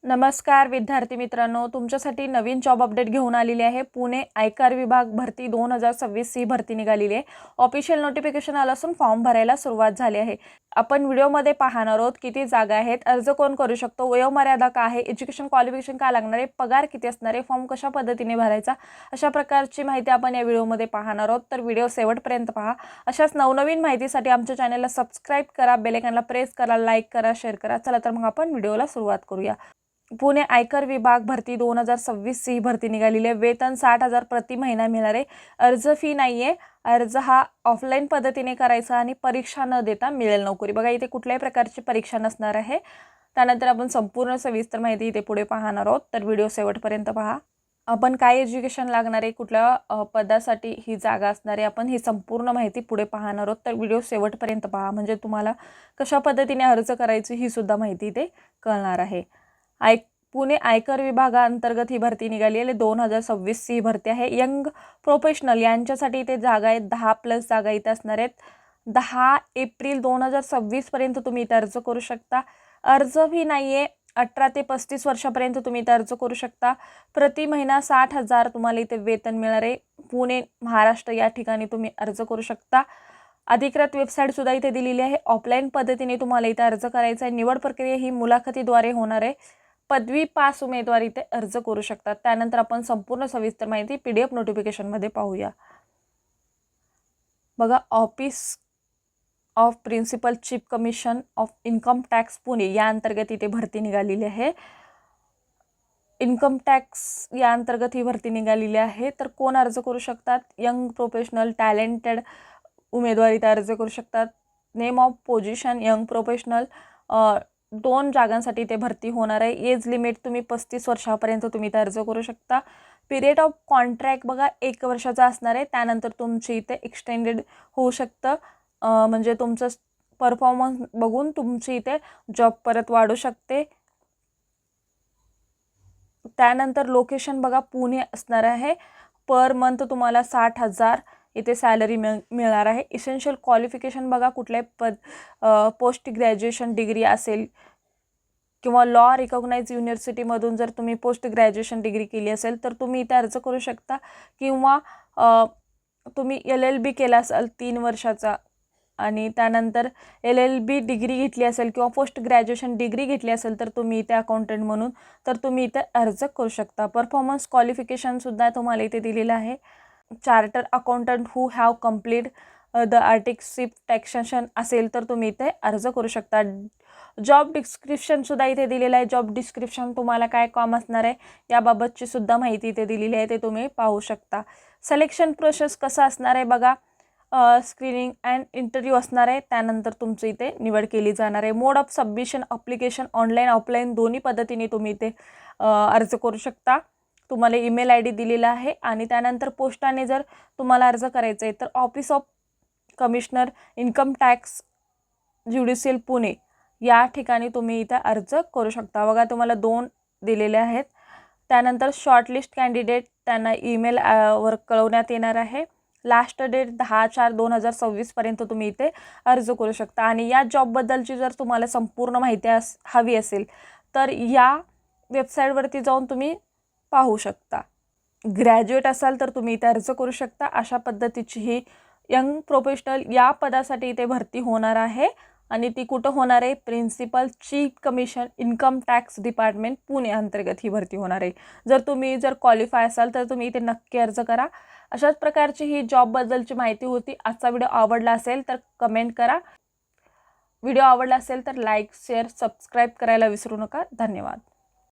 नमस्कार विद्यार्थी मित्रांनो, तुमच्यासाठी नवीन जॉब अपडेट घेऊन आलेली आहे। पुणे आयकर विभाग भरती 2026 ही भरती निघालेली आहे। ऑफिशियल नोटिफिकेशन आलं असून फॉर्म भरायला सुरुवात झाली आहे। आपण व्हिडिओमध्ये पाहणार आहोत किती जागा आहेत, अर्ज कोण करू शकतो, वयोमर्यादा काय आहे, एज्युकेशन क्वालिफिकेशन काय लागणार आहे, पगार किती असणार आहे, फॉर्म कशा पद्धतीने भरायचा, अशा प्रकारची माहिती आपण या व्हिडिओमध्ये पाहणार आहोत। तर व्हिडिओ शेवटपर्यंत पहा। अशाच नवनवीन माहितीसाठी आमच्या चॅनलला सबस्क्राइब करा, बेल आयकॉनला प्रेस करा, लाईक करा, शेअर करा। चला तर मग आपण व्हिडिओला सुरुवात करूया। पुणे आयकर विभाग भरती 2026 ही भरती निघालेली आहे। वेतन 60,000 प्रति महिना मिळणार आहे। अर्ज फी नाहीये, अर्ज हा ऑफलाईन पद्धतीने करायचा आणि परीक्षा न देता मिळेल नोकरी। बघा इथे कुठल्याही प्रकारची परीक्षा नसणार आहे। त्यानंतर आपण संपूर्ण सविस्तर माहिती इथे पुढे पाहणार आहोत, तर व्हिडिओ शेवटपर्यंत पहा। आपण काय एज्युकेशन लागणार आहे, कुठल्या पदासाठी ही जागा असणार आहे, आपण ही संपूर्ण माहिती पुढे पाहणार आहोत। तर व्हिडिओ शेवटपर्यंत पहा, म्हणजे तुम्हाला कशा पद्धतीने अर्ज करायची ही सुद्धा माहिती इथे कळणार आहे। पुणे आयकर विभागाअंतर्गत ही भरती निघाली आहे। 2026 ही भरती आहे। यंग प्रोफेशनल यांच्यासाठी इथे जागा आहेत, 10+ जागा इथे असणार आहेत। 10 एप्रिल 2026 पर्यंत तुम्ही इथे अर्ज करू शकता। अर्ज फी नाहीये, 18 ते 35 वर्षापर्यंत तुम्ही इथे अर्ज करू शकता। प्रति महिना 60,000 तुम्हाला इथे वेतन मिळणार आहे। पुणे महाराष्ट्र या ठिकाणी तुम्ही अर्ज करू शकता। अधिकृत वेबसाईट सुद्धा इथे दिलेली आहे। ऑफलाईन पद्धतीने तुम्हाला इथे अर्ज करायचा आहे। निवड प्रक्रिया ही मुलाखतीद्वारे होणार आहे। पदवी पास उमेदवार इथे अर्ज करू शकतात। त्यानंतर आपण संपूर्ण सविस्तर माहिती PDF नोटिफिकेशन मध्ये पाहूया। बघा, office of principal chief commission of income tax Pune या अंतर्गत इथे भरती निघालेली आहे। इन्कम टॅक्स या अंतर्गत ही भरती निघालेली आहे। तर कोण अर्ज करू शकतात? यंग प्रोफेशनल टॅलेंटेड उमेदवार इथे अर्ज करू शकतात। Name of position young professional, 2 जागांसाठी इथे भरती होणार आहे। एज लिमिट तुम्ही 35 वर्षापर्यंत तुम्ही इथे अर्ज करू शकता। पिरियड ऑफ कॉन्ट्रॅक्ट बघा 1 वर्षाचा असणार आहे। त्यानंतर तुमची इथे एक्सटेंडेड होऊ शकतं, म्हणजे तुमचं परफॉर्मन्स बघून तुमची इथे जॉब परत वाढू शकते। त्यानंतर लोकेशन बघा पुणे असणार आहे। पर मंथ तुम्हाला 60,000 इथे सॅलरी मिळणार आहे। इसेन्शियल क्वालिफिकेशन बघा, कुठल्याही पोस्ट ग्रॅज्युएशन डिग्री असेल किंवा लॉ रिकॉग्नाइज युनिव्हर्सिटीमधून जर तुम्ही पोस्ट ग्रॅज्युएशन डिग्री केली असेल तर तुम्ही इथे अर्ज करू शकता। किंवा तुम्ही LLB केला असाल 3 वर्षाचा आणि त्यानंतर LLB डिग्री घेतली असेल किंवा पोस्ट ग्रॅज्युएशन डिग्री घेतली असेल तर तुम्ही इथे अकाउंटंट म्हणून तर तुम्ही इथे अर्ज करू शकता। परफॉर्मन्स क्वालिफिकेशन सुद्धा तुम्हाला इथे दिलेलं आहे। Charter accountant who have complete the articleship taxation असेल तर तुम्ही इथे अर्ज करू शकता। जॉब डिस्क्रिप्शन सुद्धा इथे दिलेलं आहे। जॉब डिस्क्रिप्शन तुम्हाला काय काम असणार आहे याबाबतची सुद्धा माहिती इथे दिलेली आहे, ते तुम्ही पाहू शकता। सिलेक्शन प्रोसेस कसं असणार आहे बघा, स्क्रीनिंग अँड इंटरव्ह्यू असणार आहे। त्यानंतर तुमची इथे निवड केली जाणार आहे। Mode of submission application online offline दोन्ही पद्धतीने तुम्ही इथे अर्ज करू शकता। तुम्हाला ईमेल ID दिलेला आहे आणि त्यानंतर पोस्टाने जर तुम्हाला अर्ज करायचा आहे तर office of commissioner income tax judicial Pune या ठिकाणी तुम्ही इथे अर्ज करू शकता। बघा तुम्हाला 2 दिलेले आहेत। त्यानंतर शॉर्टलिस्ट कॅन्डिडेट त्यांना ईमेल वर कळवण्यात येणार आहे। लास्ट डेट 10/4/2026 पर्यंत तुम्ही इथे अर्ज करू शकता। आणि या जॉबबद्दलची जर तुम्हाला संपूर्ण माहिती हवी असेल तर या वेबसाईटवरती जाऊन तुम्ही पाहू शकता। ग्रॅज्युएट असाल तर तुम्ही इथे अर्ज करू शकता। अशा पद्धतीची ही यंग प्रोफेशनल या पदासाठी इथे भरती होणार आहे आणि ती कुठं होणार आहे? Principal chief commission income tax department Pune अंतर्गत ही भरती होणार आहे। जर तुम्ही क्वालिफाय असाल तर तुम्ही इथे नक्की अर्ज करा। अशाच प्रकारची ही जॉबबद्दलची माहिती होती। आजचा व्हिडिओ आवडला असेल तर कमेंट करा। व्हिडिओ आवडला असेल तर लाईक शेअर सबस्क्राईब करायला विसरू नका। धन्यवाद।